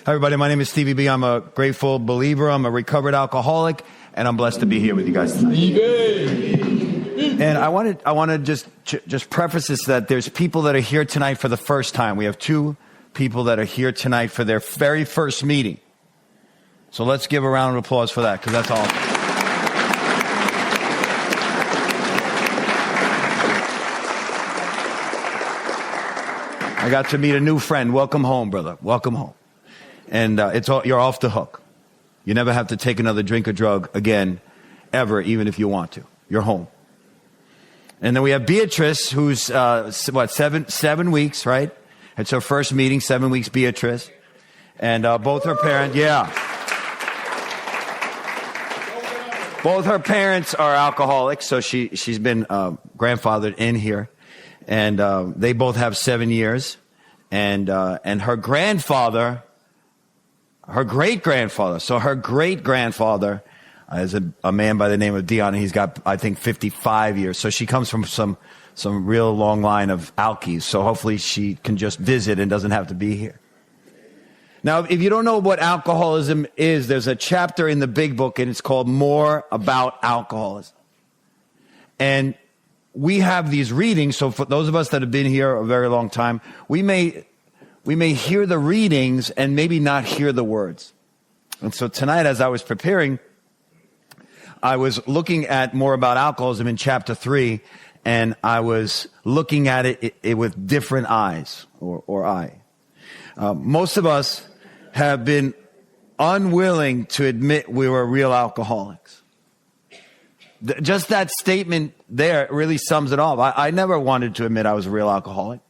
Hi, everybody. My name is Stevie B. I'm a grateful believer. I'm a recovered alcoholic, and I'm blessed to be here with you guys tonight. And I want to just preface this that there's people that are here tonight for the first time. We have two people that are here tonight for their very first meeting. So let's give a round of applause for that, because that's all. I got to meet a new friend. Welcome home, brother. Welcome home. And you're off the hook. You never have to take another drink or drug again, ever, even if you want to. You're home. And then we have Beatrice, who's, 7 weeks, right? It's her first meeting, 7 weeks, Beatrice. And both her parents, both her parents are alcoholics, so she's been grandfathered in here. And they both have 7 years. And her grandfather... Her great-grandfather. So her great-grandfather is a man by the name of Dion. He's got, I think, 55 years. So she comes from some real long line of alkies. So hopefully she can just visit and doesn't have to be here. Now, if you don't know what alcoholism is, there's a chapter in the big book, and it's called More About Alcoholism. And we have these readings. So for those of us that have been here a very long time, we may hear the readings and maybe not hear the words. And so tonight, as I was preparing, I was looking at More About Alcoholism in chapter 3, and I was looking at it with different eyes, or eye. Most of us have been unwilling to admit we were real alcoholics. Just that statement there really sums it all. I never wanted to admit I was a real alcoholic.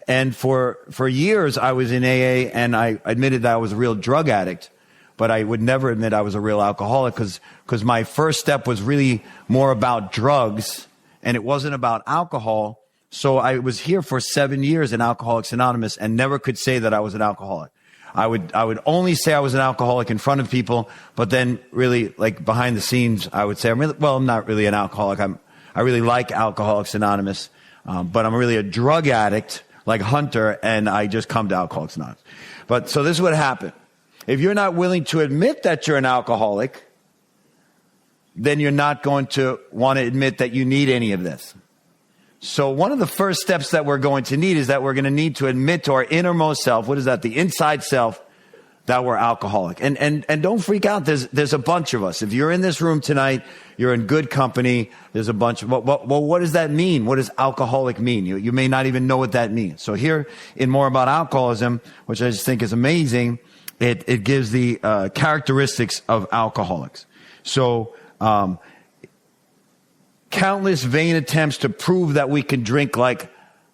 And for years, I was in AA, and I admitted that I was a real drug addict, but I would never admit I was a real alcoholic because my first step was really more about drugs, and it wasn't about alcohol. So I was here for 7 years in Alcoholics Anonymous and never could say that I was an alcoholic. I would only say I was an alcoholic in front of people, but then really, like, behind the scenes, I would say I'm not really an alcoholic. I really like Alcoholics Anonymous, but I'm really a drug addict, like Hunter, and I just come to Alcoholics Anonymous. But so this is what happened. If you're not willing to admit that you're an alcoholic, then you're not going to want to admit that you need any of this. So one of the first steps that we're going to need is that we're going to need to admit to our innermost self, what is that, the inside self, that we're alcoholic. And don't freak out. There's a bunch of us. If you're in this room tonight, you're in good company. There's a bunch of, well, what does that mean? What does alcoholic mean? You may not even know what that means. So here in More About Alcoholism, which I just think is amazing, it gives the characteristics of alcoholics. So, countless vain attempts to prove that we can drink like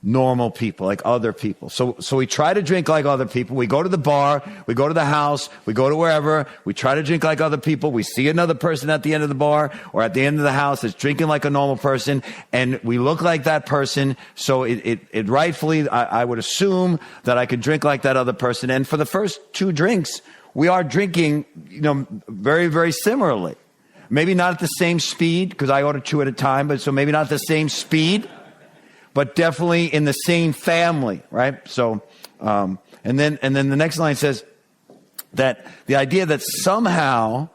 normal people, like other people. So we try to drink like other people. We go to the bar, we go to the house, we go to wherever. We try to drink like other people. We see another person at the end of the bar or at the end of the house that's drinking like a normal person, and we look like that person. So it rightfully, I would assume that I could drink like that other person. And for the first 2 drinks, we are drinking, very, very similarly. Maybe not at the same speed, because I order 2 at a time, but so maybe not the same speed, but definitely in the same family, right? So, and then the next line says that the idea that somehow,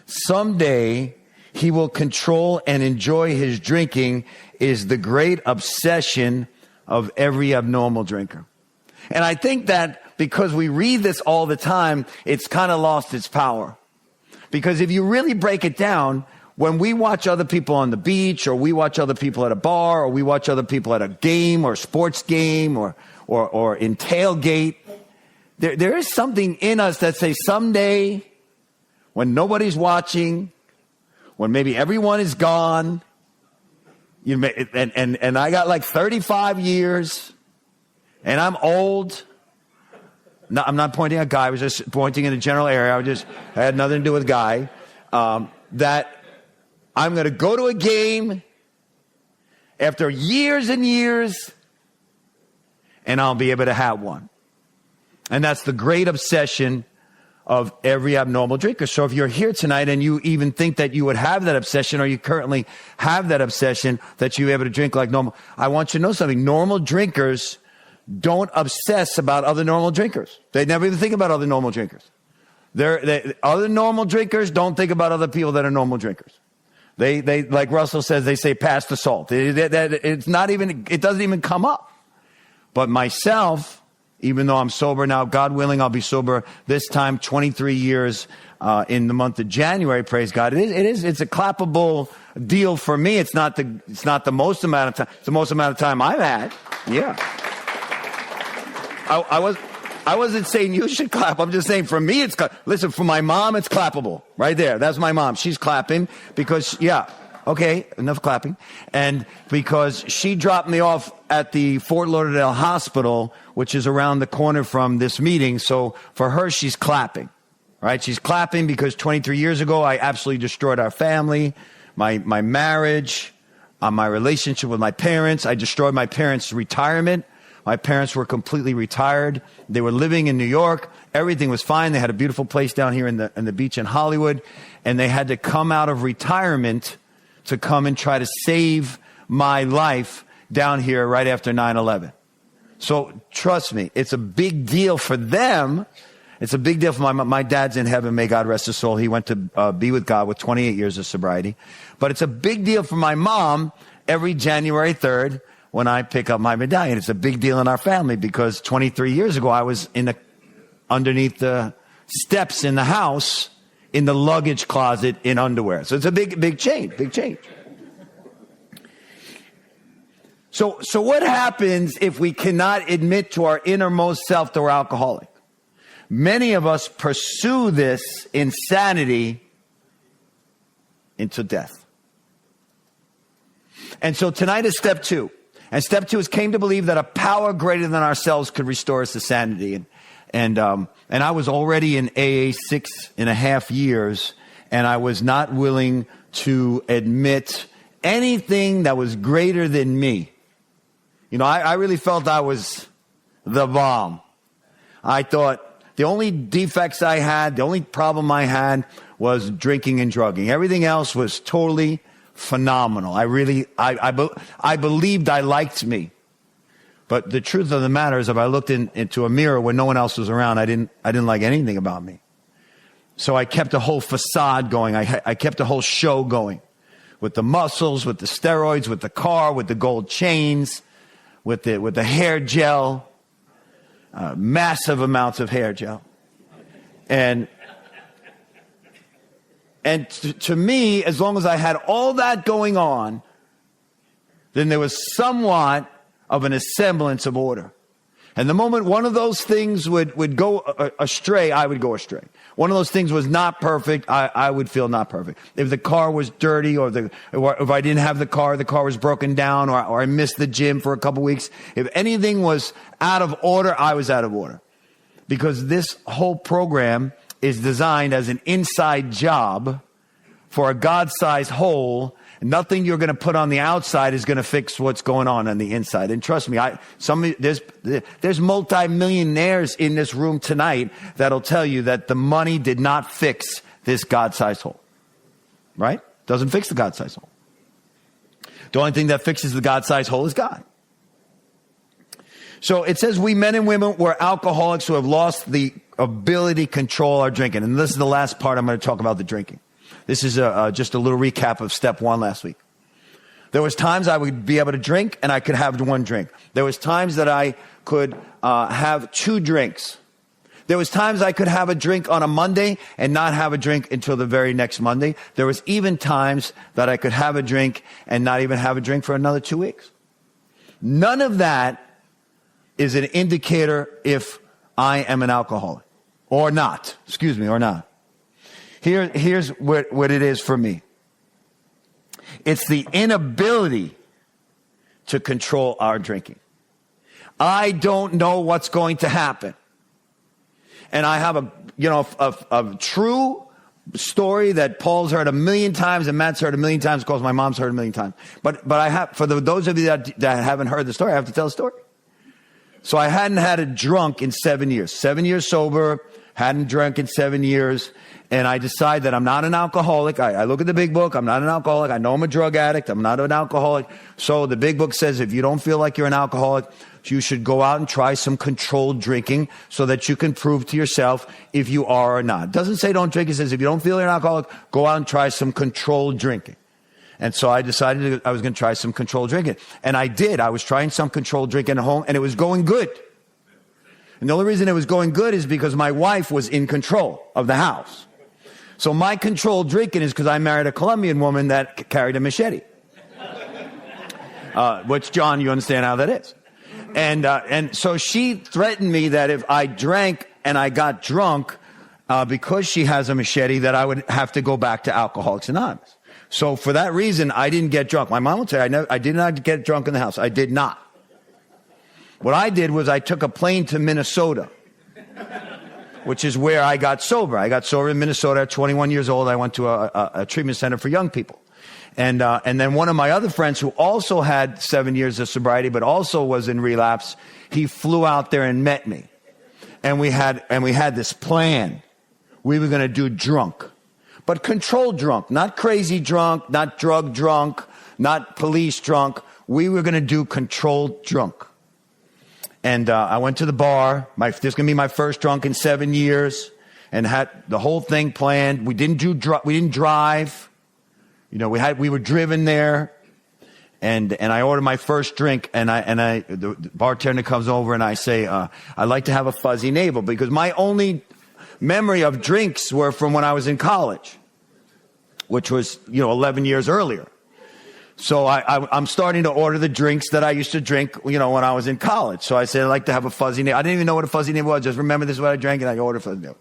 someday, he will control and enjoy his drinking is the great obsession of every abnormal drinker. And I think that because we read this all the time, it's kind of lost its power. Because if you really break it down, when we watch other people on the beach, or we watch other people at a bar, or we watch other people at a game or sports game or in tailgate, there is something in us that says someday, when nobody's watching, when maybe everyone is gone, and I got like 35 years, and I'm old. No, I'm not pointing at a guy. I was just pointing in a general area. I had nothing to do with guy. That I'm going to go to a game after years and years, and I'll be able to have one. And that's the great obsession of every abnormal drinker. So if you're here tonight and you even think that you would have that obsession, or you currently have that obsession that you're able to drink like normal, I want you to know something. Normal drinkers don't obsess about other normal drinkers. They never even think about other normal drinkers. Other normal drinkers don't think about other people that are normal drinkers. They like Russell says, they say, pass the salt. It doesn't even come up. But myself, even though I'm sober now, God willing, I'll be sober this time, 23 years in the month of January. Praise God. It's a clappable deal for me. It's not the most amount of time. It's the most amount of time I've had. Yeah. I wasn't saying you should clap. I'm just saying for me, listen, for my mom, it's clappable. Right there. That's my mom. She's clapping because, yeah. Okay, enough clapping. And because she dropped me off at the Fort Lauderdale Hospital, which is around the corner from this meeting. So for her, she's clapping. Right? She's clapping because 23 years ago, I absolutely destroyed our family, my marriage, my relationship with my parents. I destroyed my parents' retirement. My parents were completely retired. They were living in New York. Everything was fine. They had a beautiful place down here in the beach in Hollywood. And they had to come out of retirement to come and try to save my life down here right after 9/11. So trust me, it's a big deal for them. It's a big deal for my dad's in heaven. May God rest his soul. He went to be with God with 28 years of sobriety. But it's a big deal for my mom every January 3rd when I pick up my medallion. It's a big deal in our family because 23 years ago, I was underneath the steps in the house in the luggage closet in underwear. So it's a big change. So what happens if we cannot admit to our innermost self that we're alcoholic? Many of us pursue this insanity into death. And so tonight is step 2. And step 2 is came to believe that a power greater than ourselves could restore us to sanity. And I was already in AA 6.5 years, and I was not willing to admit anything that was greater than me. You know, I really felt I was the bomb. I thought the only defects I had, the only problem I had was drinking and drugging. Everything else was totally phenomenal. I believed I liked me. But the truth of the matter is, if I looked into a mirror when no one else was around, I didn't like anything about me. So I kept a whole facade going. I kept a whole show going with the muscles, with the steroids, with the car, with the gold chains, with the hair gel, massive amounts of hair gel. And to me, as long as I had all that going on, then there was somewhat of an semblance of order. And the moment one of those things would go astray, I would go astray. One of those things was not perfect, I would feel not perfect. If the car was dirty or if I didn't have the car was broken down or I missed the gym for a couple weeks, if anything was out of order, I was out of order. Because this whole program is designed as an inside job for a God-sized hole. Nothing you're going to put on the outside is going to fix what's going on the inside. And trust me, there's multi-millionaires in this room tonight that'll tell you that the money did not fix this God-sized hole. Right? Doesn't fix the God-sized hole. The only thing that fixes the God-sized hole is God. So it says we men and women were alcoholics who have lost the ability to control our drinking. And this is the last part I'm going to talk about the drinking. This is just a little recap of step 1 last week. There was times I would be able to drink and I could have 1 drink. There was times that I could have 2 drinks. There was times I could have a drink on a Monday and not have a drink until the very next Monday. There was even times that I could have a drink and not even have a drink for another 2 weeks. None of that is an indicator if I am an alcoholic or not. Or not. Here's what it is for me. It's the inability to control our drinking. I don't know what's going to happen. And I have a true story that Paul's heard 1,000,000 times and Matt's heard 1,000,000 times, of course my mom's heard 1,000,000 times. But I have, for those of you that haven't heard the story, I have to tell the story. So I hadn't had a drunk in 7 years. 7 years sober. hadn't drank in 7 years. And I decide that I'm not an alcoholic. I look at the big book. I'm not an alcoholic. I know I'm a drug addict. I'm not an alcoholic. So the big book says if you don't feel like you're an alcoholic, you should go out and try some controlled drinking so that you can prove to yourself if you are or not. It doesn't say don't drink. It says if you don't feel you're an alcoholic, go out and try some controlled drinking. And so I decided I was going to try some controlled drinking. And I did. I was trying some controlled drinking at home, and it was going good. And the only reason it was going good is because my wife was in control of the house. So my controlled drinking is because I married a Colombian woman that carried a machete. Which, John, you understand how that is. And so she threatened me that if I drank and I got drunk, because she has a machete, that I would have to go back to Alcoholics Anonymous. So for that reason, I didn't get drunk. My mom would say I did not get drunk in the house. I did not. What I did was I took a plane to Minnesota, which is where I got sober. I got sober in Minnesota at 21 years old. I went to a treatment center for young people. And then one of my other friends who also had 7 years of sobriety, but also was in relapse, he flew out there and met me. And we had this plan. We were going to do drunk, but controlled drunk, not crazy drunk, not drug drunk, not police drunk. We were going to do controlled drunk. And I went to the bar. This is going to be my first drunk in 7 years, and had the whole thing planned. We didn't drive. You know, we were driven there, and I ordered my first drink, and the bartender comes over, and I say, I'd like to have a fuzzy navel, because my only memory of drinks were from when I was in college, which was, 11 years earlier. So I'm starting to order the drinks that I used to drink, when I was in college. So I said, I'd like to have a fuzzy navel. I didn't even know what a fuzzy navel was. Just remember this is what I drank, and I ordered a fuzzy navel.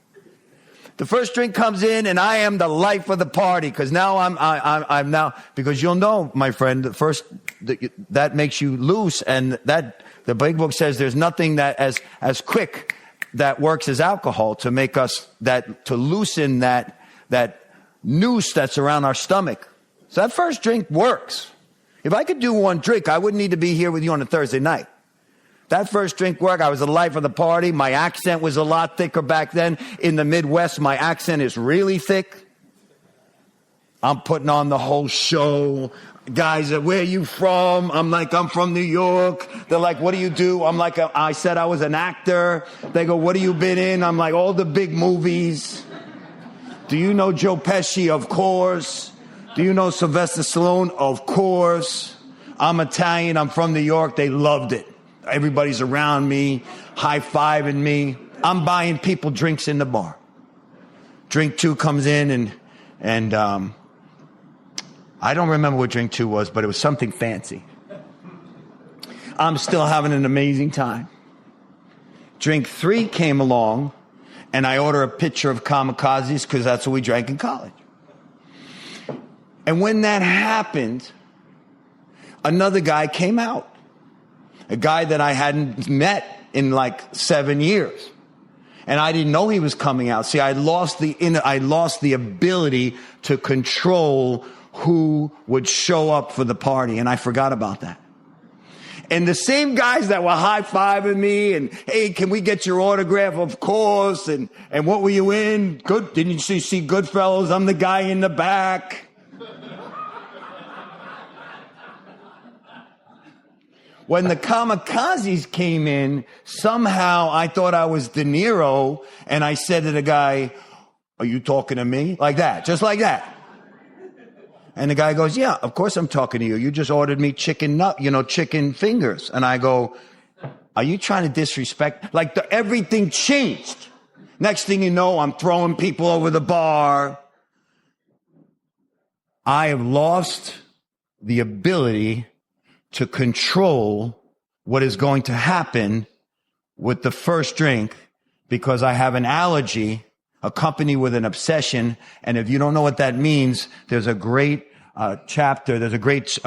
The first drink comes in, and I am the life of the party, because now I'm now, because you'll know, my friend, that makes you loose, and that the big book says there's nothing that as quick that works as alcohol to make us to loosen that noose that's around our stomach. So that first drink works. If I could do one drink, I wouldn't need to be here with you on a Thursday night. That first drink worked. I was the life of the party. My accent was a lot thicker back then. In the Midwest, my accent is really thick. I'm putting on the whole show. Guys, where are you from? I'm like, I'm from New York. They're like, what do you do? I'm like, I said I was an actor. They go, what have you been in? I'm like, all the big movies. Do you know Joe Pesci? Of course. Do you know Sylvester Stallone? Of course. I'm Italian. I'm from New York. They loved it. Everybody's around me, high-fiving me. I'm buying people drinks in the bar. Drink 2 comes in, and I don't remember what drink 2 was, but it was something fancy. I'm still having an amazing time. Drink 3 came along, and I order a pitcher of kamikazes, because that's what we drank in college. And when that happened, another guy came out. A guy that I hadn't met in like 7 years. And I didn't know he was coming out. See, I lost the ability to control who would show up for the party. And I forgot about that. And the same guys that were high-fiving me and, hey, can we get your autograph? Of course. And what were you in? Good. Didn't you see Goodfellas? I'm the guy in the back. When the kamikazes came in, somehow I thought I was De Niro, and I said to the guy, are you talking to me? Like that, just like that. And the guy goes, yeah, of course I'm talking to you. You just ordered me chicken fingers. And I go, are you trying to disrespect? Like everything changed. Next thing you know, I'm throwing people over the bar. I have lost the ability to control what is going to happen with the first drink, because I have an allergy accompanied with an obsession. And if you don't know what that means, there's a great chapter, there's a great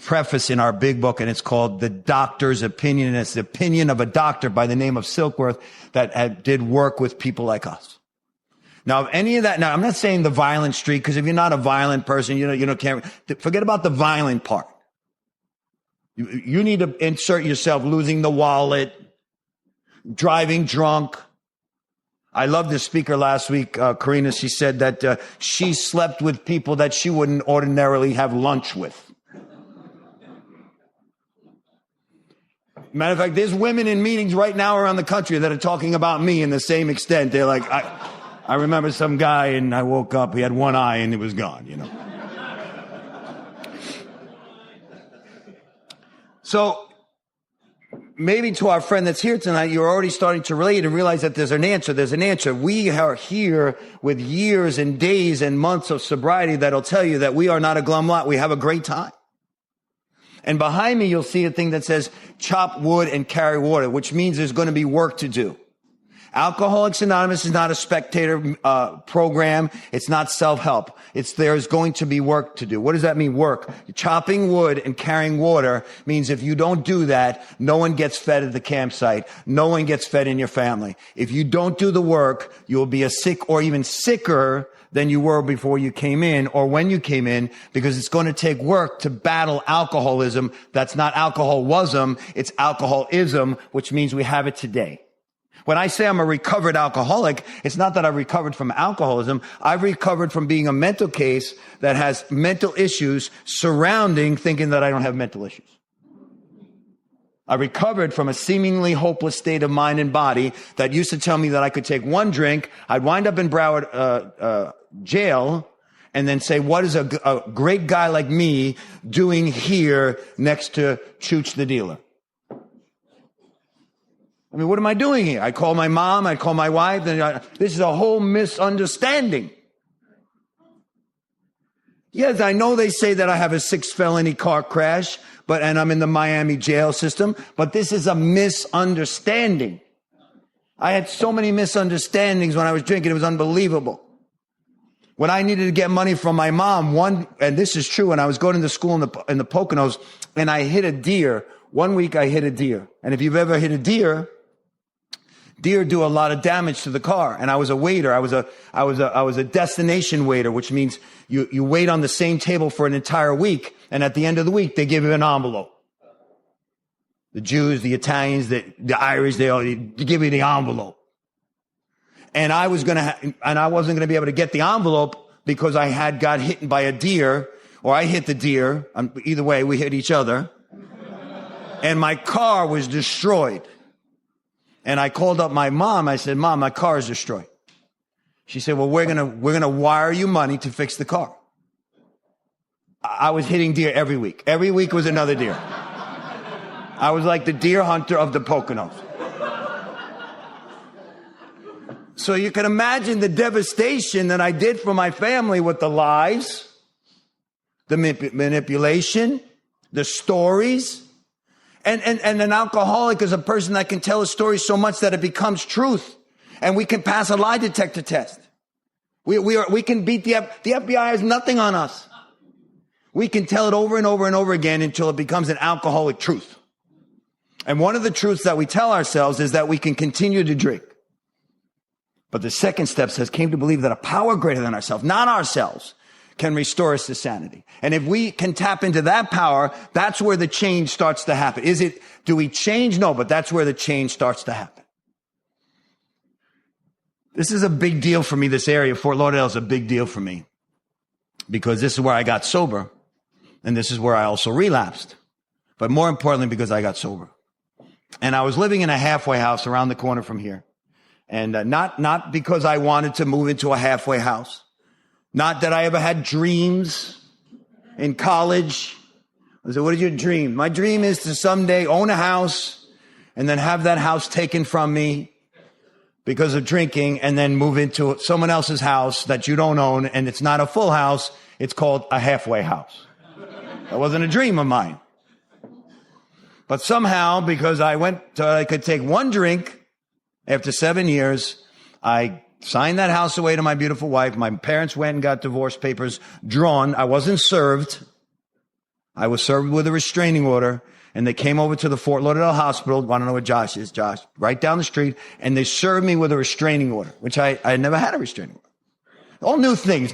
preface in our big book, and it's called The Doctor's Opinion. And it's the opinion of a doctor by the name of Silkworth that did work with people like us. Now, if any of that, now I'm not saying the violent streak, because if you're not a violent person, can't forget about the violent part. You need to insert yourself losing the wallet, driving drunk, I loved this speaker last week, Karina. She said that she slept with people that she wouldn't ordinarily have lunch with. Matter of fact, there's women in meetings right now around the country that are talking about me in the same extent. They're like, I remember some guy and I woke up, he had one eye and it was gone, you know. So maybe to our friend that's here tonight, you're already starting to relate and realize that there's an answer. There's an answer. We are here with years and days and months of sobriety that'll tell you that we are not a glum lot. We have a great time. And behind me, you'll see a thing that says chop wood and carry water, which means there's going to be work to do. Alcoholics Anonymous is not a spectator program. It's not self-help. There's going to be work to do. What does that mean, work? Chopping wood and carrying water means if you don't do that, no one gets fed at the campsite. No one gets fed in your family. If you don't do the work, you'll be a sick or even sicker than you were before you came in or when you came in, because it's going to take work to battle alcoholism. That's not alcoholism. It's alcoholism, which means we have it today. When I say I'm a recovered alcoholic, it's not that I've recovered from alcoholism. I've recovered from being a mental case that has mental issues surrounding thinking that I don't have mental issues. I recovered from a seemingly hopeless state of mind and body that used to tell me that I could take one drink, I'd wind up in Broward jail, and then say, what is a great guy like me doing here next to Chooch the dealer? I mean, what am I doing here? I call my mom, I call my wife, and this is a whole misunderstanding. Yes, I know they say that I have a 6 felony car crash, and I'm in the Miami jail system, but this is a misunderstanding. I had so many misunderstandings when I was drinking, it was unbelievable. When I needed to get money from my mom, and this is true, and I was going to school in the Poconos, and I hit a deer. One week I hit a deer. And if you've ever hit a deer do a lot of damage to the car. And I was a waiter. I was a destination waiter, which means you wait on the same table for an entire week. And at the end of the week, they give you an envelope. The Jews, the Italians, the Irish, they give you the envelope. And I wasn't going to be able to get the envelope because I got hit by a deer, or I hit the deer. Either way, we hit each other. And my car was destroyed. And I called up my mom. I said, Mom, my car is destroyed. She said, well, we're going to wire you money to fix the car. I was hitting deer every week. Every week was another deer. I was like the deer hunter of the Poconos. So you can imagine the devastation that I did for my family with the lies, the manipulation, the stories. And an alcoholic is a person that can tell a story so much that it becomes truth. And we can pass a lie detector test. We can beat the FBI has nothing on us. We can tell it over and over and over again until it becomes an alcoholic truth. And one of the truths that we tell ourselves is that we can continue to drink. But the second step says, came to believe that a power greater than ourselves, not ourselves, can restore us to sanity. And if we can tap into that power, that's where the change starts to happen. Do we change? No, but that's where the change starts to happen. This is a big deal for me, this area. Fort Lauderdale is a big deal for me because this is where I got sober. And this is where I also relapsed. But more importantly, because I got sober. And I was living in a halfway house around the corner from here. And not because I wanted to move into a halfway house. Not that I ever had dreams in college. I said, what is your dream? My dream is to someday own a house and then have that house taken from me because of drinking and then move into someone else's house that you don't own. And it's not a full house. It's called a halfway house. That wasn't a dream of mine. But somehow, because I could take one drink after 7 years, I signed that house away to my beautiful wife. My parents went and got divorce papers drawn. I wasn't served. I was served with a restraining order. And they came over to the Fort Lauderdale Hospital. Want to know what Josh is? Josh, right down the street. And they served me with a restraining order, which I had never had a restraining order. All new things.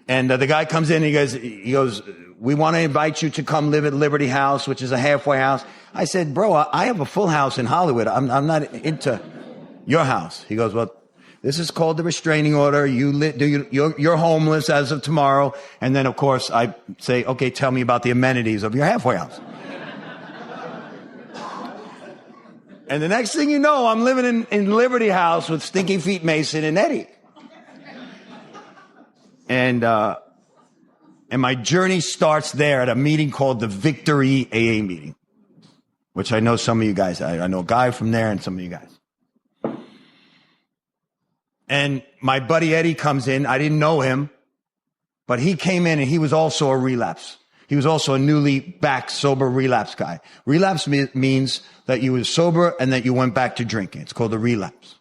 And the guy comes in, he goes, we want to invite you to come live at Liberty House, which is a halfway house. I said, bro, I have a full house in Hollywood. I'm not into Your house. He goes, well, this is called the restraining order. You're homeless as of tomorrow. And then, of course, I say, okay, tell me about the amenities of your halfway house. And the next thing you know, I'm living in Liberty House with Stinky Feet Mason and Eddie. And my journey starts there at a meeting called the Victory AA meeting, which I know some of you guys, I know a guy from there and some of you guys. And my buddy Eddie comes in. I didn't know him, but he came in and he was also a relapse. He was also a newly back sober relapse guy. Relapse means that you were sober and that you went back to drinking. It's called a relapse.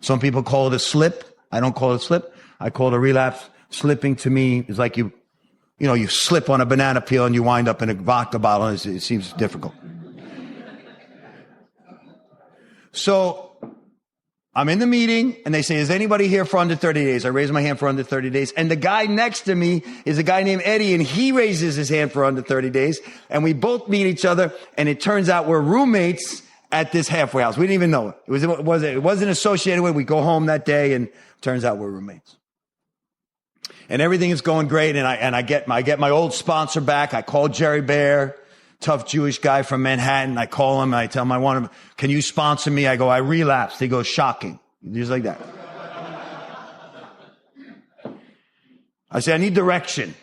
Some people call it a slip. I don't call it a slip. I call it a relapse. Slipping to me is like you slip on a banana peel and you wind up in a vodka bottle. And it seems difficult. So I'm in the meeting and they say, is anybody here for under 30 days? I raise my hand for under 30 days. And the guy next to me is a guy named Eddie and he raises his hand for under 30 days. And we both meet each other. And it turns out we're roommates at this halfway house. We didn't even know it. It wasn't associated with it. We go home that day and it turns out we're roommates. And everything is going great. And I get my old sponsor back. I call Jerry Bear. Tough Jewish guy from Manhattan. I call him and I tell him I want him. Can you sponsor me? I go, I relapsed. He goes, shocking. Just like that. I say, I need direction.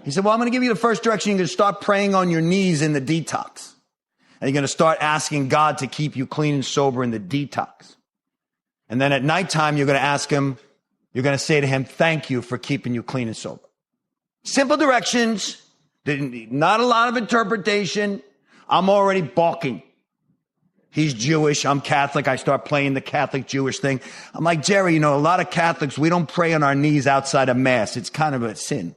He said, well, I'm going to give you the first direction. You're going to start praying on your knees in the detox. And you're going to start asking God to keep you clean and sober in the detox. And then at nighttime, you're going to ask him, you're going to say to him, thank you for keeping you clean and sober. Simple directions. Not a lot of interpretation. I'm already balking. He's Jewish. I'm Catholic. I start playing the Catholic Jewish thing. I'm like, Jerry, a lot of Catholics, we don't pray on our knees outside of Mass. It's kind of a sin.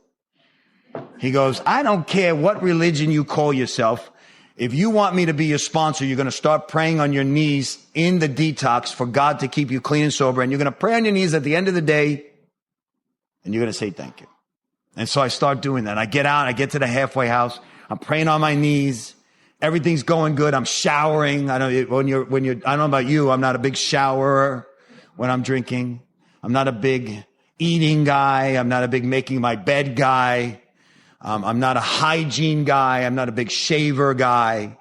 He goes, I don't care what religion you call yourself. If you want me to be your sponsor, you're going to start praying on your knees in the detox for God to keep you clean and sober. And you're going to pray on your knees at the end of the day. And you're going to say thank you. And so I start doing that. I get out, I get to the halfway house. I'm praying on my knees. Everything's going good. I'm showering. I don't know about you. I'm not a big showerer when I'm drinking. I'm not a big eating guy. I'm not a big making my bed guy. I'm not a hygiene guy. I'm not a big shaver guy.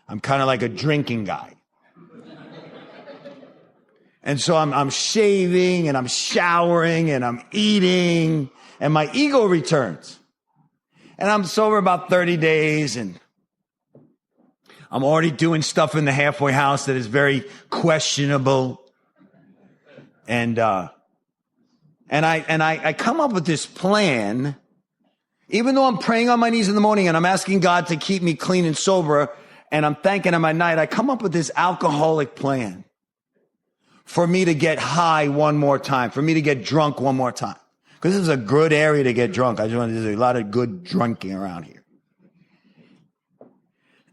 I'm kind of like a drinking guy. And so I'm shaving and I'm showering and I'm eating. And my ego returns. And I'm sober about 30 days and I'm already doing stuff in the halfway house that is very questionable. And I come up with this plan, even though I'm praying on my knees in the morning and I'm asking God to keep me clean and sober and I'm thanking him at night. I come up with this alcoholic plan for me to get high one more time, for me to get drunk one more time. Because this is a good area to get drunk. There's a lot of good drinking around here.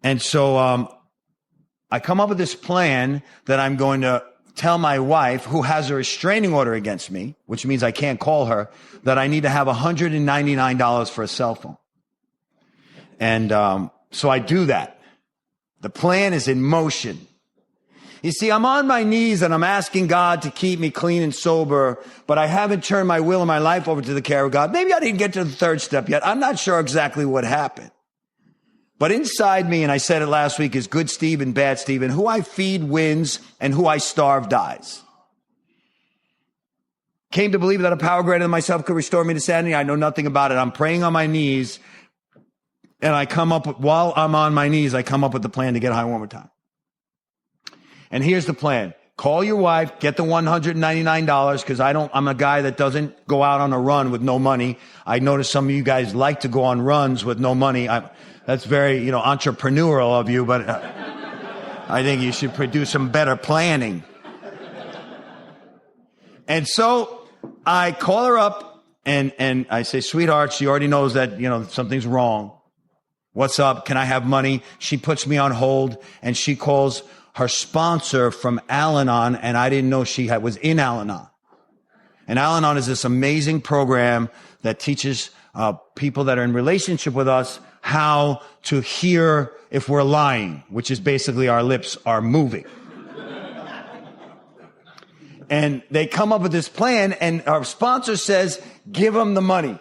And so I come up with this plan that I'm going to tell my wife, who has a restraining order against me, which means I can't call her, that I need to have $199 for a cell phone. And so I do that. The plan is in motion. You see, I'm on my knees and I'm asking God to keep me clean and sober, but I haven't turned my will and my life over to the care of God. Maybe I didn't get to the third step yet. I'm not sure exactly what happened. But inside me, and I said it last week, is good Steve and bad Steve, and who I feed wins and who I starve dies. Came to believe that a power greater than myself could restore me to sanity. I know nothing about it. I'm praying on my knees, and while I'm on my knees, I come up with the plan to get high one more time. And here's the plan. Call your wife, get the $199, because I'm a guy that doesn't go out on a run with no money. I notice some of you guys like to go on runs with no money. That's very, entrepreneurial of you, but I think you should do some better planning. And so I call her up and I say, sweetheart, she already knows that, something's wrong. What's up? Can I have money? She puts me on hold and she calls her sponsor from Al-Anon, and I didn't know she was in Al-Anon. And Al-Anon is this amazing program that teaches people that are in relationship with us how to hear if we're lying, which is basically our lips are moving. And they come up with this plan, and our sponsor says, give them the money.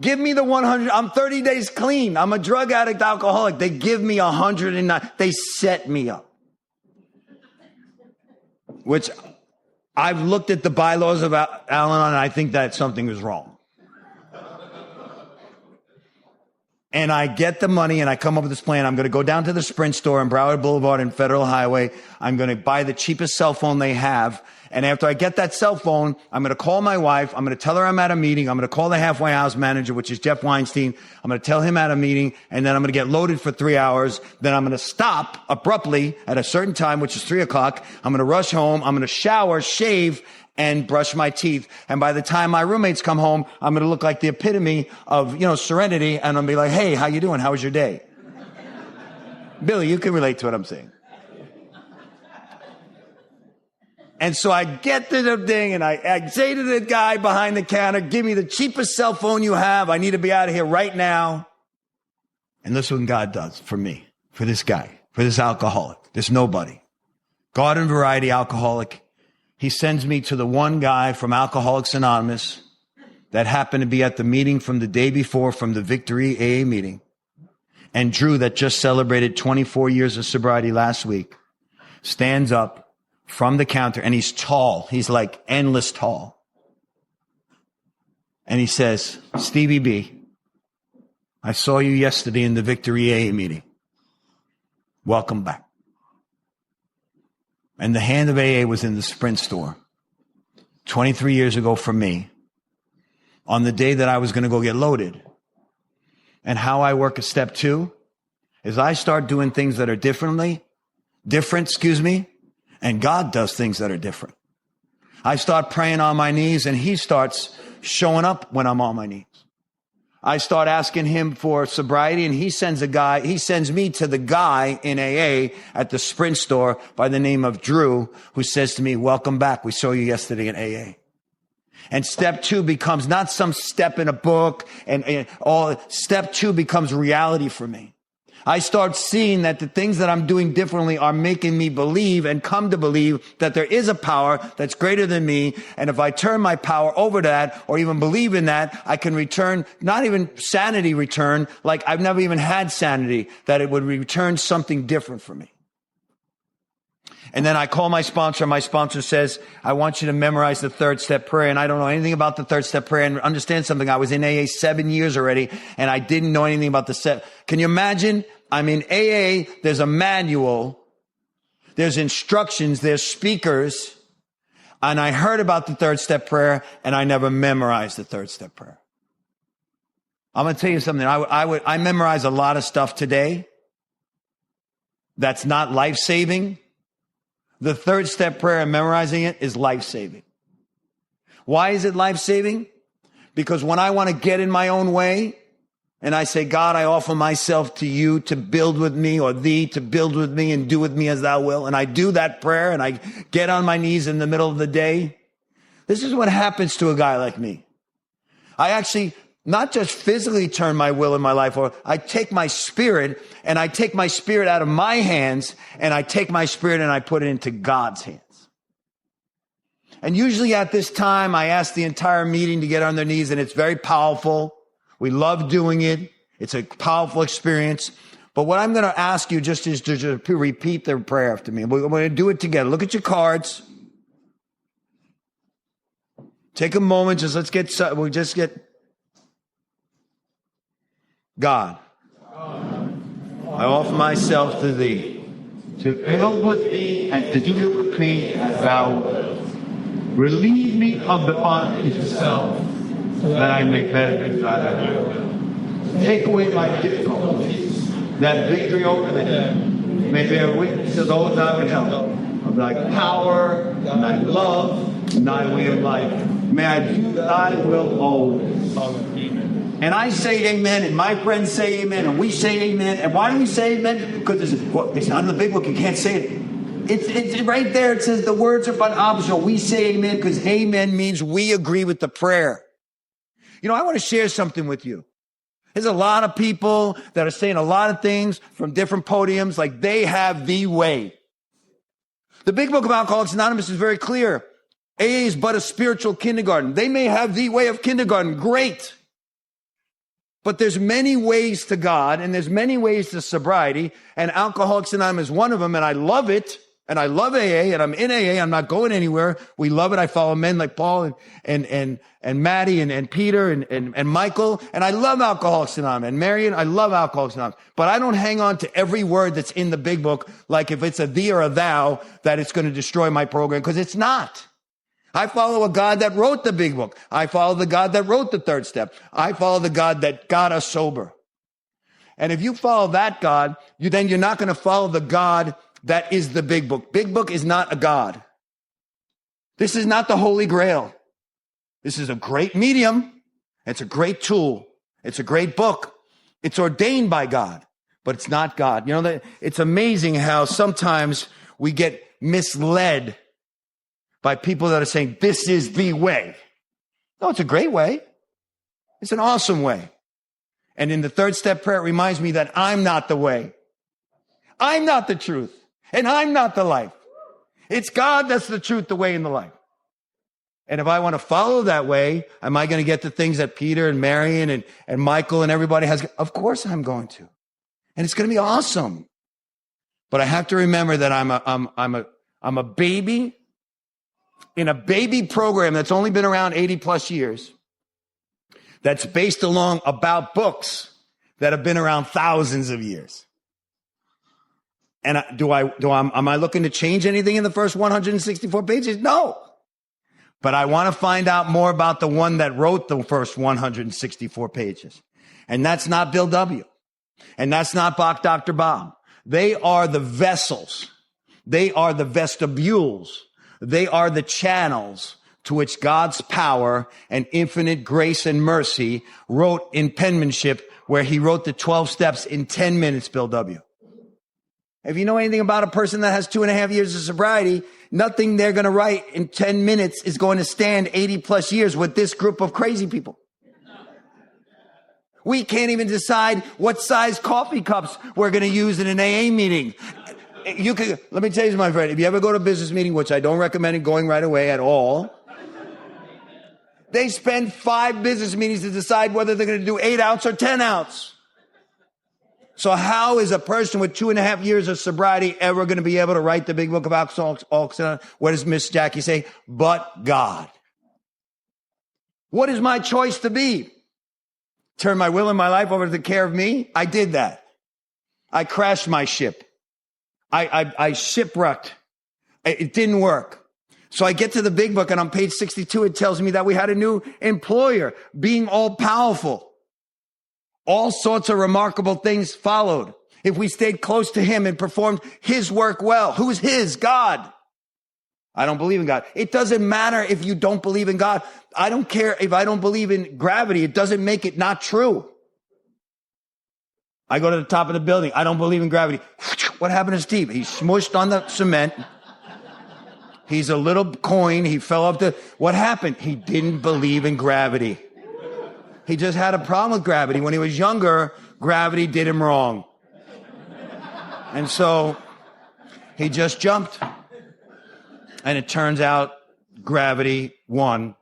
Give me the 100. I'm 30 days clean. I'm a drug addict, alcoholic. They give me 109. They set me up. Which I've looked at the bylaws of Al-Anon, and I think that something was wrong. And I get the money, and I come up with this plan. I'm going to go down to the Sprint store on Broward Boulevard and Federal Highway. I'm going to buy the cheapest cell phone they have. And after I get that cell phone, I'm going to call my wife. I'm going to tell her I'm at a meeting. I'm going to call the halfway house manager, which is Jeff Weinstein. I'm going to tell him at a meeting, and then I'm going to get loaded for 3 hours. Then I'm going to stop abruptly at a certain time, which is 3 o'clock. I'm going to rush home. I'm going to shower, shave, and brush my teeth. And by the time my roommates come home, I'm going to look like the epitome of, serenity. And I'm going to be like, hey, how you doing? How was your day? Billy, you can relate to what I'm saying. And so I get to the thing, and I say to the guy behind the counter, give me the cheapest cell phone you have. I need to be out of here right now. And this is what God does for me, for this guy, for this alcoholic, this nobody. Garden variety alcoholic. He sends me to the one guy from Alcoholics Anonymous that happened to be at the meeting from the day before, from the Victory AA meeting. And Drew, that just celebrated 24 years of sobriety last week, stands up from the counter, and he's tall. He's like endless tall. And he says, Stevie B, I saw you yesterday in the Victory AA meeting. Welcome back. And the hand of AA was in the Sprint store 23 years ago for me, on the day that I was going to go get loaded. And how I work a step 2 is I start doing things that are different, and God does things that are different. I start praying on my knees, and he starts showing up when I'm on my knees. I start asking him for sobriety, and he sends me to the guy in AA at the Sprint store by the name of Drew, who says to me, welcome back. We saw you yesterday in AA. And step 2 becomes not some step in a book, and all. Step 2 becomes reality for me. I start seeing that the things that I'm doing differently are making me believe and come to believe that there is a power that's greater than me. And if I turn my power over to that, or even believe in that, I can return, not even sanity return, like I've never even had sanity, that it would return something different for me. And then I call my sponsor, and my sponsor says, I want you to memorize the 3rd step prayer. And I don't know anything about the 3rd step prayer. And understand something. I was in AA 7 years already, and I didn't know anything about the step. Can you imagine? I'm in AA. There's a manual. There's instructions. There's speakers. And I heard about the 3rd step prayer, and I never memorized the 3rd step prayer. I'm going to tell you something. I memorize a lot of stuff today that's not life-saving. The 3rd step prayer and memorizing it is life-saving. Why is it life-saving? Because when I want to get in my own way, and I say, God, I offer myself to you to build with me, or thee to build with me and do with me as thou wilt. And I do that prayer, and I get on my knees in the middle of the day. This is what happens to a guy like me. I actually not just physically turn my will in my life, or I take my spirit, and I take my spirit out of my hands, and I take my spirit and I put it into God's hands. And usually at this time, I ask the entire meeting to get on their knees, and it's very powerful. We love doing it. It's a powerful experience. But what I'm going to ask you just is to repeat the prayer after me. We're going to do it together. Look at your cards. Take a moment. We'll just get God. I offer myself to thee, to build with thee and to do with me as thou wilt. Relieve me of the bondage of self, so that I may benefit thy will. Take away my difficulties, that victory over them may bear witness to those I would help, of thy power, thy love, and thy way of life. May I do thy will always. And I say amen, and my friends say amen, and we say amen. And why do we say amen? Because it's not in the big book. You can't say it. It's right there. It says the words are but optional. We say amen because amen means we agree with the prayer. I want to share something with you. There's a lot of people that are saying a lot of things from different podiums like they have the way. The big book of Alcoholics Anonymous is very clear. AA is but a spiritual kindergarten. They may have the way of kindergarten. Great. But there's many ways to God, and there's many ways to sobriety, and Alcoholics Anonymous is one of them, and I love it, and I love AA, and I'm in AA, I'm not going anywhere. We love it. I follow men like Paul and Maddie and Peter and Michael, and I love Alcoholics Anonymous, and Marion, I love Alcoholics Anonymous. But I don't hang on to every word that's in the big book, like if it's a thee or a thou, that it's going to destroy my program, because it's not. I follow a God that wrote the big book. I follow the God that wrote the third step. I follow the God that got us sober. And if you follow that God, then you're not going to follow the God that is the big book. Big book is not a God. This is not the Holy Grail. This is a great medium. It's a great tool. It's a great book. It's ordained by God, but it's not God. You know, it's amazing how sometimes we get misled by people that are saying, this is the way. No, it's a great way. It's an awesome way. And in the third step prayer, it reminds me that I'm not the way. I'm not the truth. And I'm not the life. It's God that's the truth, the way, and the life. And if I want to follow that way, am I going to get the things that Peter and Marion and Michael and everybody has? Of course I'm going to. And it's going to be awesome. But I have to remember that I'm a baby in a baby program that's only been around 80 plus years, that's based along about books that have been around thousands of years. And am I looking to change anything in the first 164 pages? No. But I want to find out more about the one that wrote the first 164 pages. And that's not Bill W. And that's not Dr. Bob. They are the vessels. They are the vestibules. They are the channels to which God's power and infinite grace and mercy wrote in penmanship, where he wrote the 12 steps in 10 minutes, Bill W. If you know anything about a person that has 2.5 years of sobriety, nothing they're going to write in 10 minutes is going to stand 80 plus years with this group of crazy people. We can't even decide what size coffee cups we're going to use in an AA meeting. Let me tell you, my friend, if you ever go to a business meeting, which I don't recommend going right away at all, they spend 5 business meetings to decide whether they're going to do 8 ounce or 10 ounce. So how is a person with 2.5 years of sobriety ever going to be able to write the big book of Alcoholics? What does Miss Jackie say? But God. What is my choice to be? Turn my will and my life over to the care of me? I did that. I crashed my ship. I shipwrecked. It didn't work. So I get to the big book, and on page 62, it tells me that we had a new employer, being all powerful. All sorts of remarkable things followed if we stayed close to him and performed his work well. Who's his? God. I don't believe in God. It doesn't matter if you don't believe in God. I don't care if I don't believe in gravity. It doesn't make it not true. I go to the top of the building. I don't believe in gravity. What happened to Steve? He smushed on the cement. He's a little coin. He fell off what happened? He didn't believe in gravity. He just had a problem with gravity. When he was younger, gravity did him wrong. And so he just jumped. And it turns out gravity won.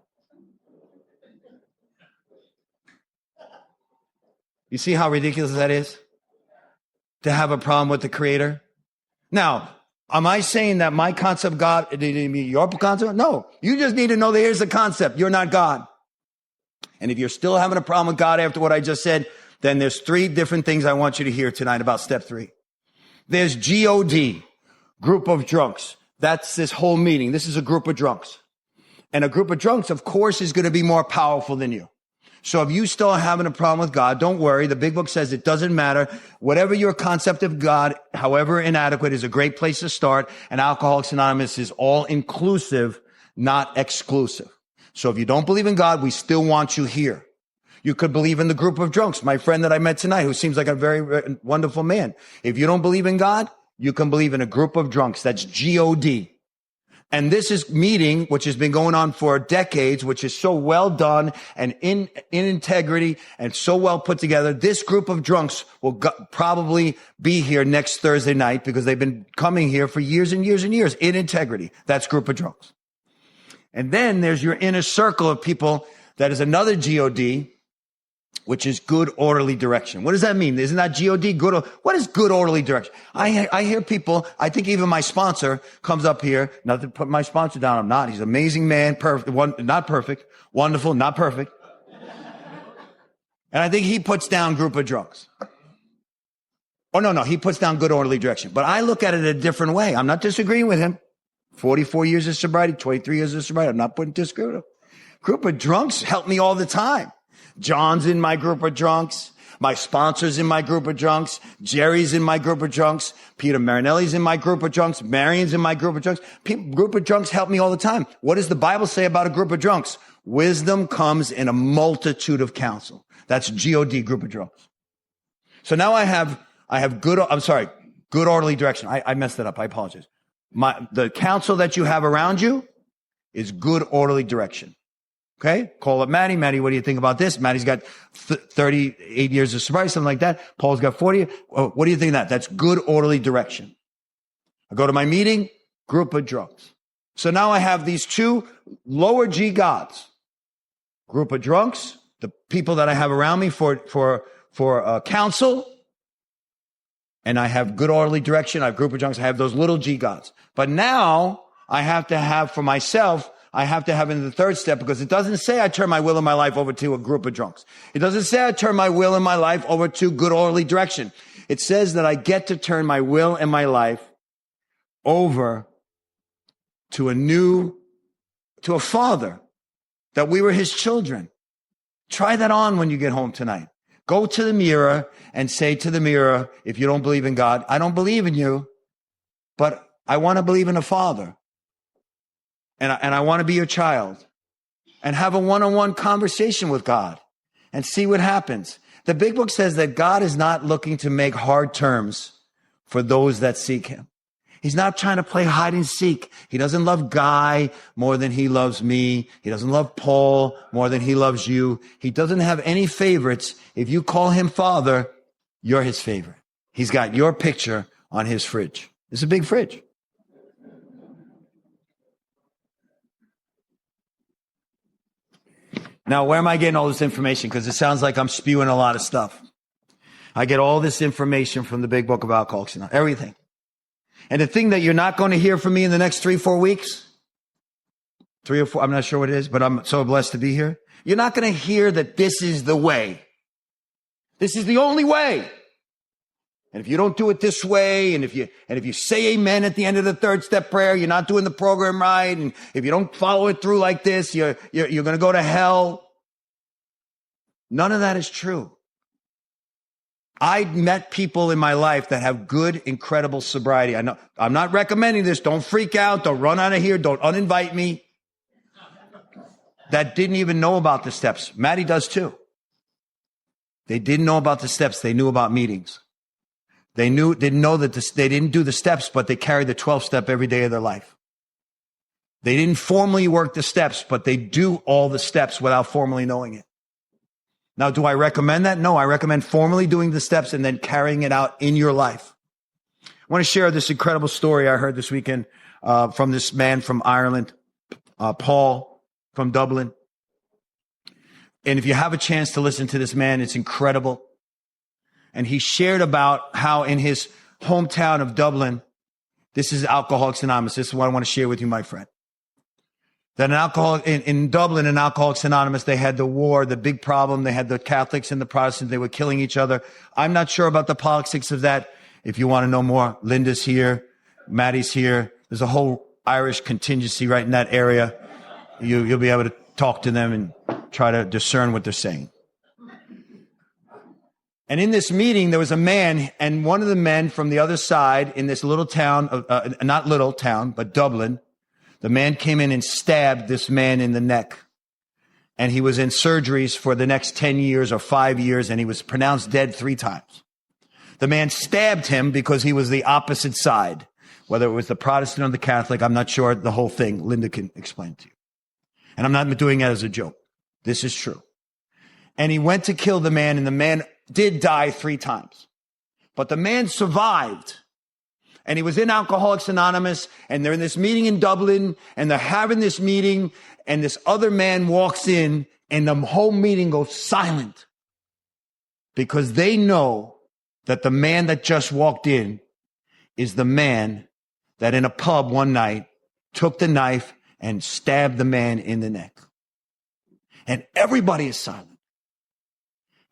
You see how ridiculous that is? To have a problem with the Creator? Now, am I saying that my concept of God, your concept? No. You just need to know that here's the concept. You're not God. And if you're still having a problem with God after what I just said, then there's 3 different things I want you to hear tonight about step 3. There's GOD, group of drunks. That's this whole meeting. This is a group of drunks. And a group of drunks, of course, is going to be more powerful than you. So if you still are having a problem with God, don't worry. The big book says it doesn't matter. Whatever your concept of God, however inadequate, is a great place to start. And Alcoholics Anonymous is all inclusive, not exclusive. So if you don't believe in God, we still want you here. You could believe in the group of drunks. My friend that I met tonight, who seems like a very wonderful man. If you don't believe in God, you can believe in a group of drunks. That's GOD. And this is meeting, which has been going on for decades, which is so well done and in integrity and so well put together. This group of drunks will probably be here next Thursday night because they've been coming here for years and years and years in integrity. That's group of drunks. And then there's your inner circle of people. That is another GOD, which is good orderly direction. What does that mean? Isn't that GOD? Good. What is good orderly direction? I hear people, I think even my sponsor comes up here, not to put my sponsor down, I'm not. He's an amazing man, not perfect, wonderful, not perfect. And I think he puts down group of drunks. Oh, no, he puts down good orderly direction. But I look at it a different way. I'm not disagreeing with him. 44 years of sobriety, 23 years of sobriety. I'm not disagreeing with him. Group of drunks help me all the time. John's in my group of drunks. My sponsor's in my group of drunks. Jerry's in my group of drunks. Peter Marinelli's in my group of drunks. Marion's in my group of drunks. Group of drunks help me all the time. What does the Bible say about a group of drunks? Wisdom comes in a multitude of counsel. That's GOD, group of drunks. So now I have good orderly direction. I messed that up. I apologize. The counsel that you have around you is good orderly direction. Okay? Call up Maddie. Maddie, what do you think about this? Maddie's got 38 years of sobriety, something like that. Paul's got 40. What do you think of that? That's good orderly direction. I go to my meeting, group of drunks. So now I have these two lower G gods. Group of drunks, the people that I have around me for counsel. And I have good orderly direction. I have group of drunks. I have those little G gods. But now I have to have for myself, I have to have in the third step, because it doesn't say I turn my will and my life over to a group of drunks. It doesn't say I turn my will and my life over to good orderly direction. It says that I get to turn my will and my life over to a father, that we were his children. Try that on when you get home tonight. Go to the mirror and say to the mirror, if you don't believe in God, I don't believe in you, but I want to believe in a father. And I want to be your child, and have a one-on-one conversation with God and see what happens. The big book says that God is not looking to make hard terms for those that seek him. He's not trying to play hide and seek. He doesn't love Guy more than he loves me. He doesn't love Paul more than he loves you. He doesn't have any favorites. If you call him father, you're his favorite. He's got your picture on his fridge. It's a big fridge. Now, where am I getting all this information? Because it sounds like I'm spewing a lot of stuff. I get all this information from the big book of Alcoholics Anonymous, everything. And the thing that you're not going to hear from me in the next 3-4 weeks, 3 or 4, I'm not sure what it is, but I'm so blessed to be here. You're not going to hear that this is the way. This is the only way. And if you don't do it this way, and if you say amen at the end of the third step prayer, you're not doing the program right. And if you don't follow it through like this, you're going to go to hell. None of that is true. I met people in my life that have good, incredible sobriety. I know I'm not recommending this. Don't freak out. Don't run out of here. Don't uninvite me. That didn't even know about the steps. Maddie does too. They didn't know about the steps. They knew about meetings. They didn't know that they didn't do the steps, but they carried the 12th step every day of their life. They didn't formally work the steps, but they do all the steps without formally knowing it. Now, do I recommend that? No, I recommend formally doing the steps and then carrying it out in your life. I want to share this incredible story I heard this weekend from this man from Ireland, Paul from Dublin. And if you have a chance to listen to this man, it's incredible. And he shared about how in his hometown of Dublin, this is Alcoholics Anonymous. This is what I want to share with you, my friend. That in Dublin, in Alcoholics Anonymous, they had the war, the big problem. They had the Catholics and the Protestants. They were killing each other. I'm not sure about the politics of that. If you want to know more, Linda's here. Maddie's here. There's a whole Irish contingency right in that area. You'll be able to talk to them and try to discern what they're saying. And in this meeting, there was a man, and one of the men from the other side in this little town, not little town, but Dublin, the man came in and stabbed this man in the neck. And he was in surgeries for the next 10 years or 5 years, and he was pronounced dead 3 times. The man stabbed him because he was the opposite side. whether it was the Protestant or the Catholic, I'm not sure the whole thing. Linda can explain to you. And I'm not doing it as a joke. This is true. And he went to kill the man, and the man did die 3 times. But the man survived. And he was in Alcoholics Anonymous, and they're in this meeting in Dublin, and they're having this meeting, and this other man walks in, and the whole meeting goes silent. Because they know that the man that just walked in is the man that in a pub one night took the knife and stabbed the man in the neck. And everybody is silent.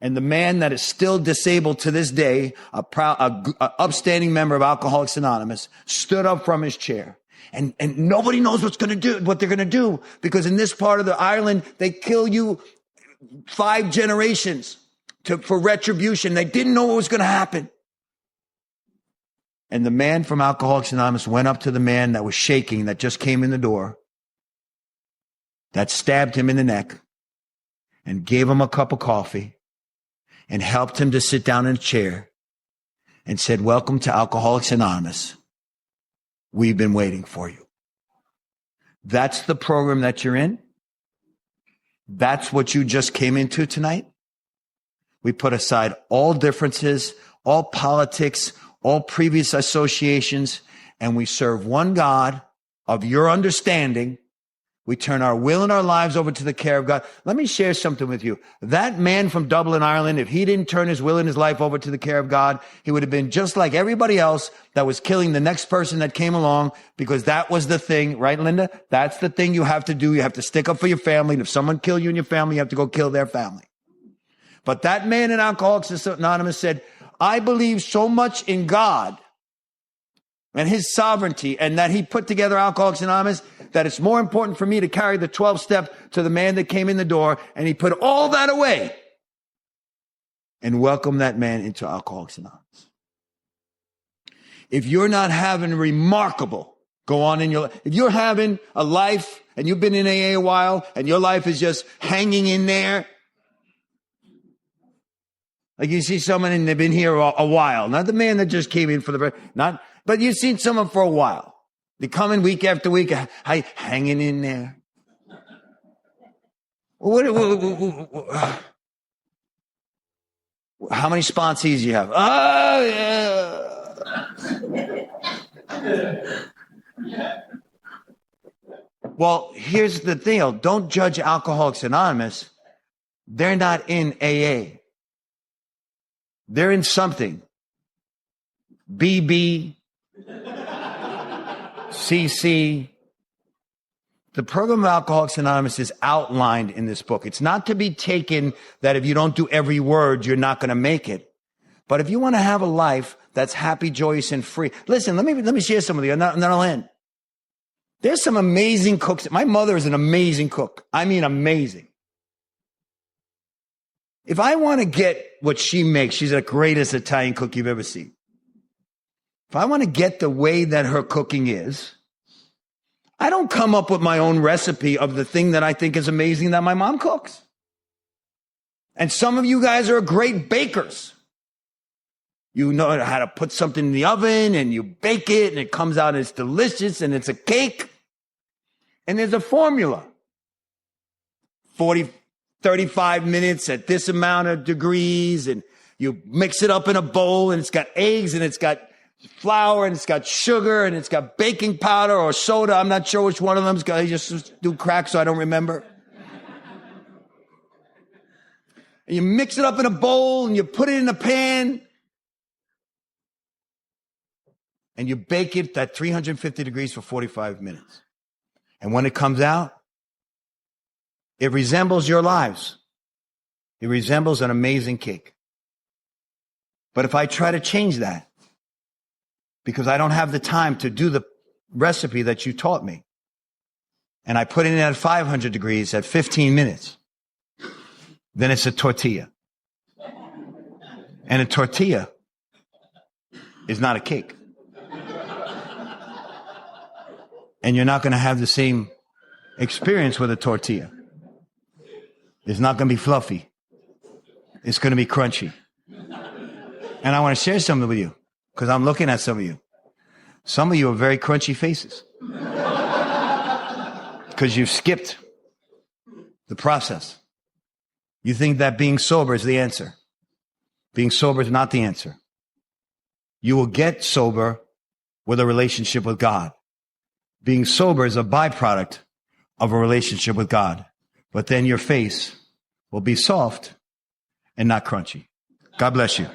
And the man that is still disabled to this day, a upstanding member of Alcoholics Anonymous, stood up from his chair. And nobody knows what they're going to do, because in this part of the Ireland, they kill you 5 generations for retribution. They didn't know what was going to happen. And the man from Alcoholics Anonymous went up to the man that was shaking, that just came in the door, that stabbed him in the neck, and gave him a cup of coffee, and helped him to sit down in a chair, and said, "Welcome to Alcoholics Anonymous. We've been waiting for you." That's the program that you're in. That's what you just came into tonight. We put aside all differences, all politics, all previous associations, and we serve one God of your understanding. We turn our will and our lives over to the care of God. Let me share something with you. That man from Dublin, Ireland, if he didn't turn his will and his life over to the care of God, he would have been just like everybody else that was killing the next person that came along, because that was the thing, right, Linda? That's the thing you have to do. You have to stick up for your family. And if someone kills you and your family, you have to go kill their family. But that man in Alcoholics Anonymous said, "I believe so much in God and his sovereignty, and that he put together Alcoholics Anonymous, that it's more important for me to carry the 12-step to the man that came in the door." And he put all that away and welcomed that man into Alcoholics Anonymous. If you're not having remarkable go on in your life, if you're having a life and you've been in AA a while and your life is just hanging in there, like you see someone and they've been here a while, not the man that just came in for the first, but you've seen someone for a while. They come in week after week, hanging in there. How many sponsees do you have? Oh, yeah. Well, here's the deal. Don't judge Alcoholics Anonymous. They're not in AA. They're in something. BB, CC. The program of Alcoholics Anonymous is outlined in this book. It's not to be taken that if you don't do every word, you're not going to make it. But if you want to have a life that's happy, joyous, and free. Listen, let me share some with you, and then I'll end. There's some amazing cooks. My mother is an amazing cook. I mean, amazing. If I want to get what she makes, she's the greatest Italian cook you've ever seen. If I want to get the way that her cooking is, I don't come up with my own recipe of the thing that I think is amazing that my mom cooks. And some of you guys are great bakers. You know how to put something in the oven and you bake it and it comes out and it's delicious and it's a cake. And there's a formula. 35 minutes at this amount of degrees, and you mix it up in a bowl, and it's got eggs and it's got flour and it's got sugar and it's got baking powder or soda. I'm not sure which one of them. I just do crack so I don't remember. And you mix it up in a bowl and you put it in a pan and you bake it at 350 degrees for 45 minutes. And when it comes out, it resembles your lives. It resembles an amazing cake. But if I try to change that, because I don't have the time to do the recipe that you taught me, and I put it in at 500 degrees at 15 minutes, then it's a tortilla. And a tortilla is not a cake. And you're not going to have the same experience with a tortilla. It's not going to be fluffy. It's going to be crunchy. And I want to share something with you, because I'm looking at some of you. Some of you have very crunchy faces because you've skipped the process. You think that being sober is the answer. Being sober is not the answer. You will get sober with a relationship with God. Being sober is a byproduct of a relationship with God. But then your face will be soft and not crunchy. God bless you.